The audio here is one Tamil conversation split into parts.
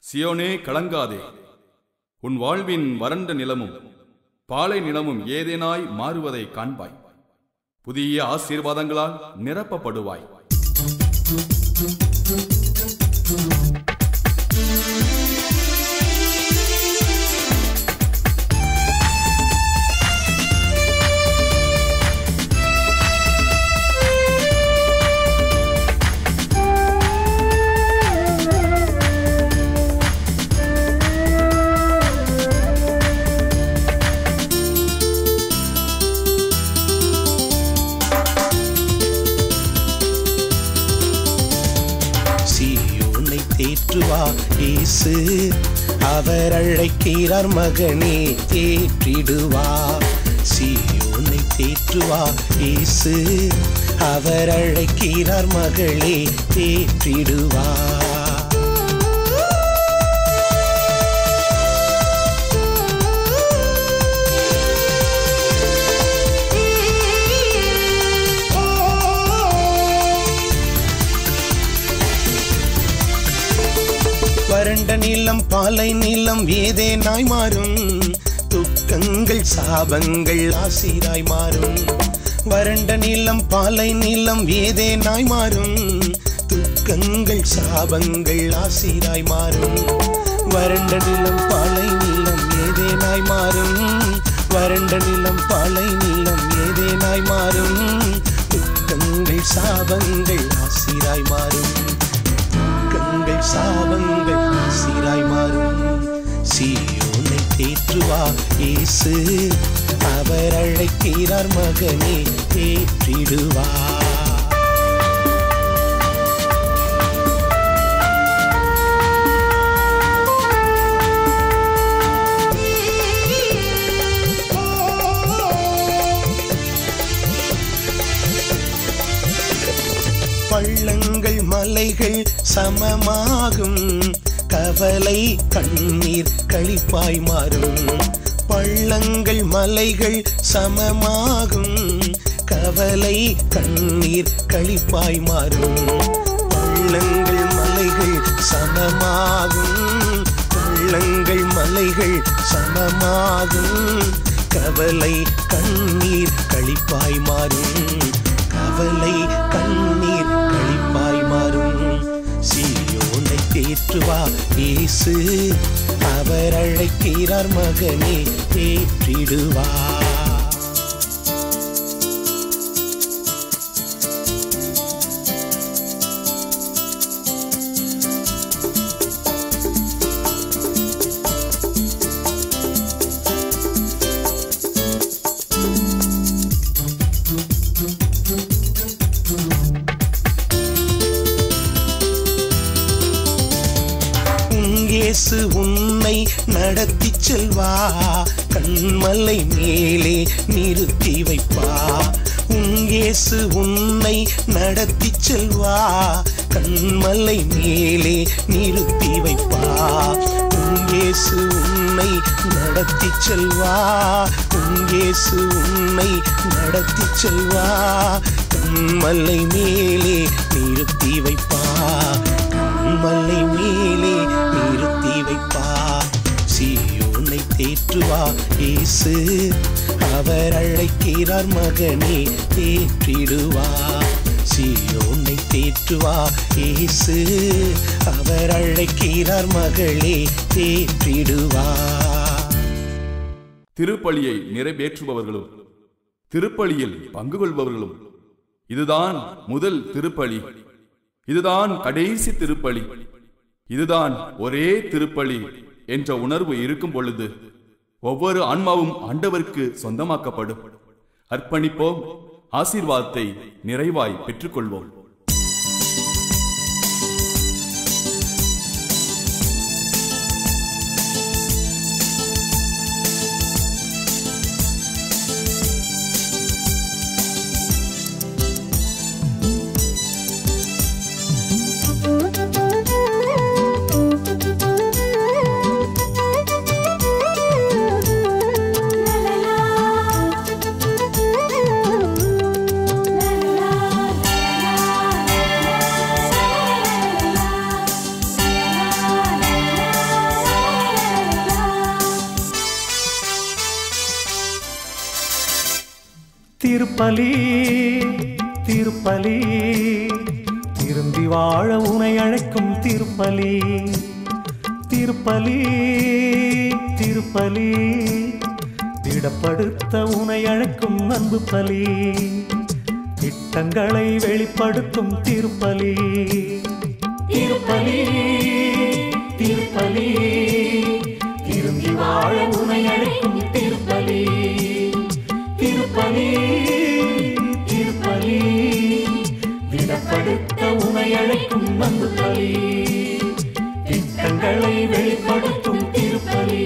சியோனே கலங்காதே, உன் வாழ்வின் வறண்ட நிலமும் பாலை நிலமும் ஏதேனாய் மாறுவதை காண்பாய். புதிய ஆசீர்வாதங்களால் நிரப்பப்படுவாய். இயேசு அவர் அழைக்கிறார், மகனே தேற்றிடுவார். சீயோனை தேற்றுவார் இயேசு அவர் அழைக்கிறார், மகளே தேற்றிடுவார். வறண்ட நிலம் பாலை நிலம் ஏதேனாய் மாறும், துக்கங்கள் சாபங்கள் ஆசீராய் மாறும். வறண்ட நிலம் பாலை நிலம் ஏதேனாய் மாறும், துக்கங்கள் சாபங்கள் ஆசீராய் மாறும். வறண்ட நிலம் பாலை நிலம் ஏதேனாய் மாறும், வறண்ட நிலம் பாலை நிலம் ஏதேனாய் மாறும். துக்கங்கள் சாபங்கள் ஆசீராய் மாறும், துக்கங்கள் சாபங்கள் ஆசீராய் மாறும். சீயோனை தேற்றுவார் இயேசு அவர் அழைக்கிறார், மகனே தேற்றிடுவார். பள்ளங்கள் மலைகள் சமமாகும், கவலை கண்ணீர் களிப்பாய் மாறும். பள்ளங்கள் மலைகள் சமமாகும், கவலை கண்ணீர் களிப்பாய் மாறும். பள்ளங்கள் மலைகள் சமமாகும், பள்ளங்கள் மலைகள் சமமாகும், கவலை கண்ணீர் களிப்பாய் மாறும். கவலை கண்ணீர் களிப்பாய் மாறும். சீயோனை தேற்றுவார் இயேசு அவர் அழைக்கிறார், மகனே தேற்றிடுவார். இயேசு உன்னை நடத்தி செல்வா, கண்மலை மேலே நிறுத்தி வைப்பா. இயேசு உன்னை நடத்தி செல்வா, கண்மலை மேலே நிறுத்தி வைப்பா. இயேசு உன்னை நடத்தி செல்வா, இயேசு உன்னை நடத்தி செல்வா, கண்மலை மேலே நிறுத்தி வைப்பா. கண்மலை மேலே நிறுத்தி வைப்பா. சீயோனை தேற்றுவார் இயேசு அவர் அழைக்கிறார், மகனே தேற்றிடுவார். சீயோனை தேற்றுவார் இயேசு அவர் அழைக்கிறார், மகளே தேற்றிடுவார். திருப்பலியை நிறைவேற்றுபவர்களும் திருப்பலியில் பங்கு கொள்பவர்களும் இதுதான் முதல் திருப்பலி, இதுதான் கடைசி திருப்பலி, இதுதான் ஒரே திருப்பலி என்ற உணர்வு இருக்கும் பொழுது ஒவ்வொரு ஆன்மாவும் ஆண்டவருக்கு சொந்தமாக்கப்படும். அர்ப்பணிப்போம், ஆசீர்வாதத்தை நிறைவாய் பெற்றுக்கொள்வோம். la la la திருப்பலி திருப்பலி திருந்தி வாழ உனை அழைக்கும் திருப்பலி திருப்பலி திருப்பலி திடப்படுத்த உனை அழைக்கும் அன்பு பலி திட்டங்களை வெளிப்படுத்தும் திருப்பலி திருப்பலி திருப்பலி திருந்தி வாழ உனை அழைக்கும் திருப்பலி திருப்பலி திருப்பலி திடப்படுத்த உனை அழைக்கும் அன்பு பலி திட்டங்களை வெளிப்படுத்தும் திருப்பலி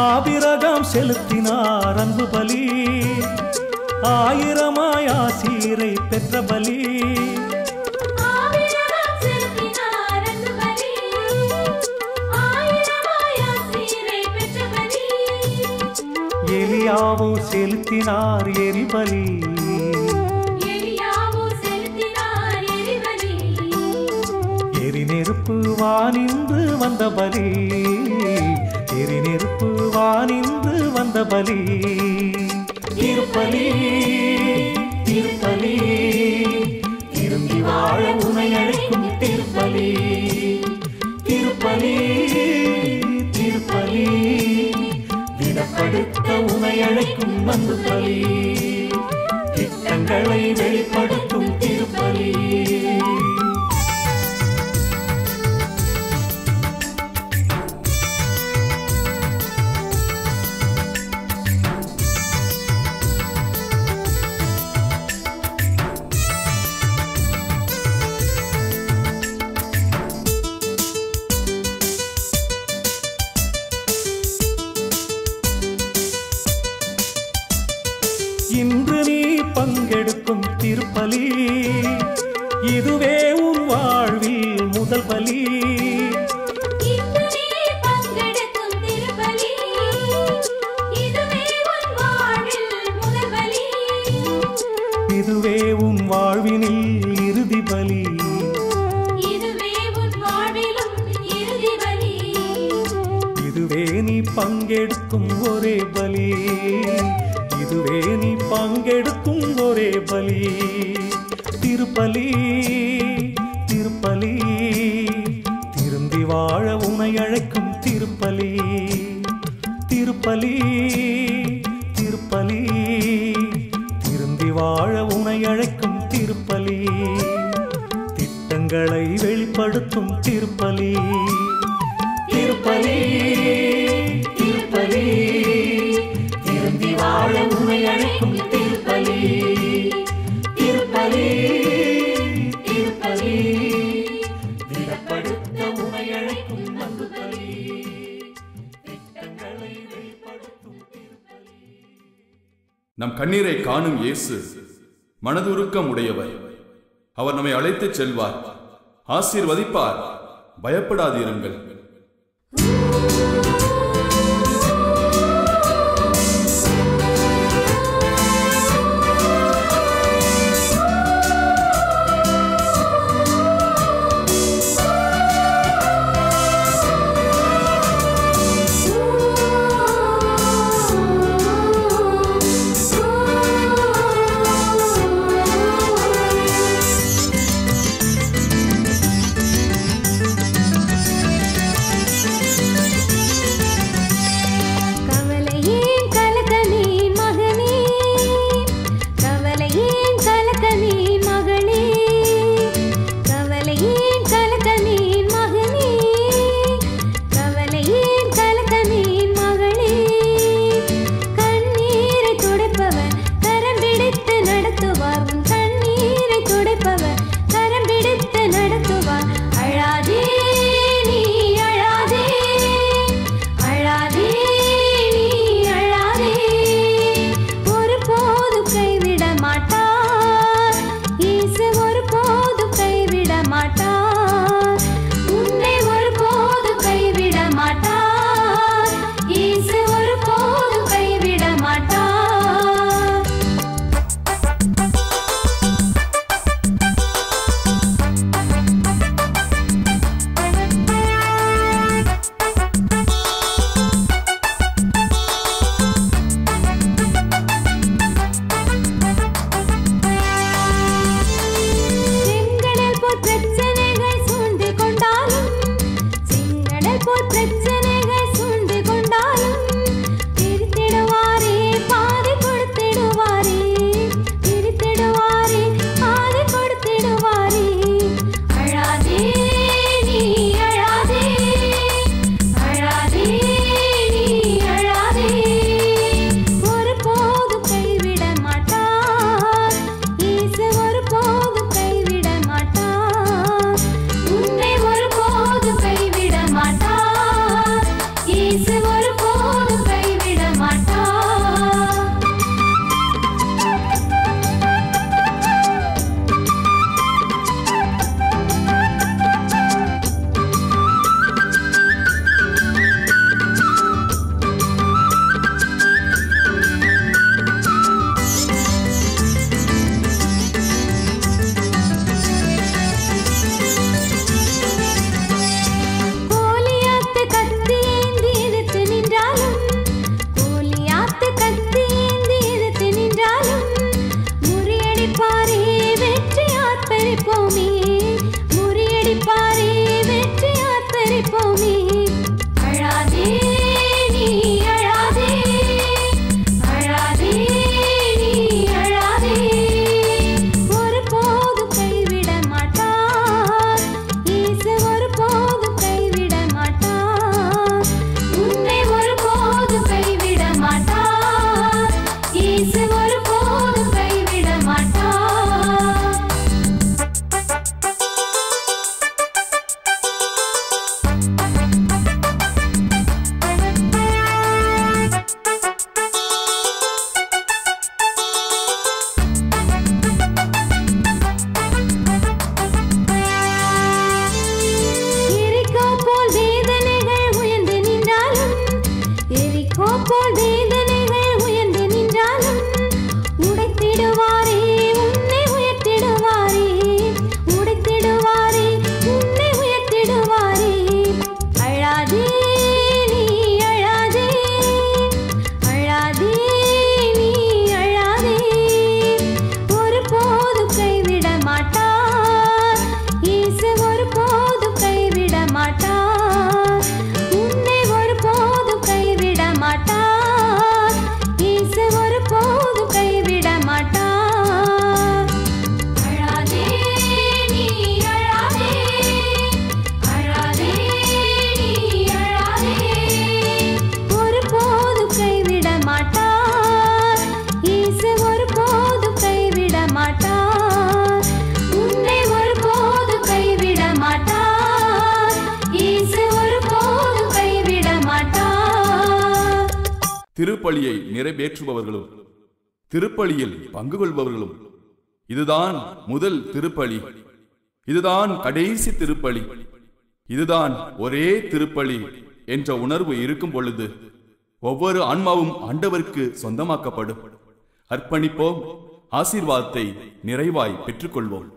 ஆபிரகாம் செலுத்தினார் அன்பு பலி ஆயிரமாய் ஆசீரை பெற்ற பலி எலியாவோ செலுத்தினார் எரிபலி எரி நெருப்பு வானின்று வந்த பலி எரி நெருப்பு வானின்று வந்த பலி திருப்பலி திருப்பலி திருந்தி வாழ உனை அழைக்கும் திருப்பலி திருப்பலி திருப்பலி திடப்படுத்த உனை அழைக்கும் அன்பு பலி திட்டங்களை வெளிப்படுத்தும் திருப்பலி இன்று நீ பங்கெடுக்கும் திருப்பலி இதுவே உன் வாழ்வில் முதல் பலி இதுவே உன் வாழ்வினில் இறுதி பலி இதுவே நீ பங்கெடுக்கும் ஒரே பலி இதுவே நீ பங்கெடுக்கும் ஒரே பலி திருப்பலி திருப்பலி திருந்தி வாழ உனை அழைக்கும் திருப்பலி திருப்பலி திருப்பலி திருந்தி வாழ உனை அழைக்கும் திருப்பலி திட்டங்களை வெளிப்படுத்தும் திருப்பலி திருப்பலி திருப்பலி திருந்தி வாழ உனை அழைக்கும் திருப்பலி திருப்பலி திருப்பலி திடப்படுத்த உனை அழைக்கும் அன்பு பலி திட்டங்களை வெளிப்படுத்தும் திருப்பலி. நம் கண்ணீரை காணும் இயேசு மனதுருக்கம் உடையவர். அவர் நம்மை அழைத்துச் செல்வார், ஆசீர்வதிப்பார். பயப்படாதிருங்கள். திருப்பலியை நிறைவேற்றுபவர்களும் திருப்பலியில் பங்கு கொள்பவர்களும் இதுதான் முதல் திருப்பலி, இதுதான் கடைசி திருப்பலி, இதுதான் ஒரே திருப்பலி என்ற உணர்வு இருக்கும் பொழுது ஒவ்வொரு ஆன்மாவும் ஆண்டவருக்கு சொந்தமாக்கப்படும். அர்ப்பணிப்போம், ஆசீர்வாதத்தை நிறைவாய் பெற்றுக்கொள்வோம்.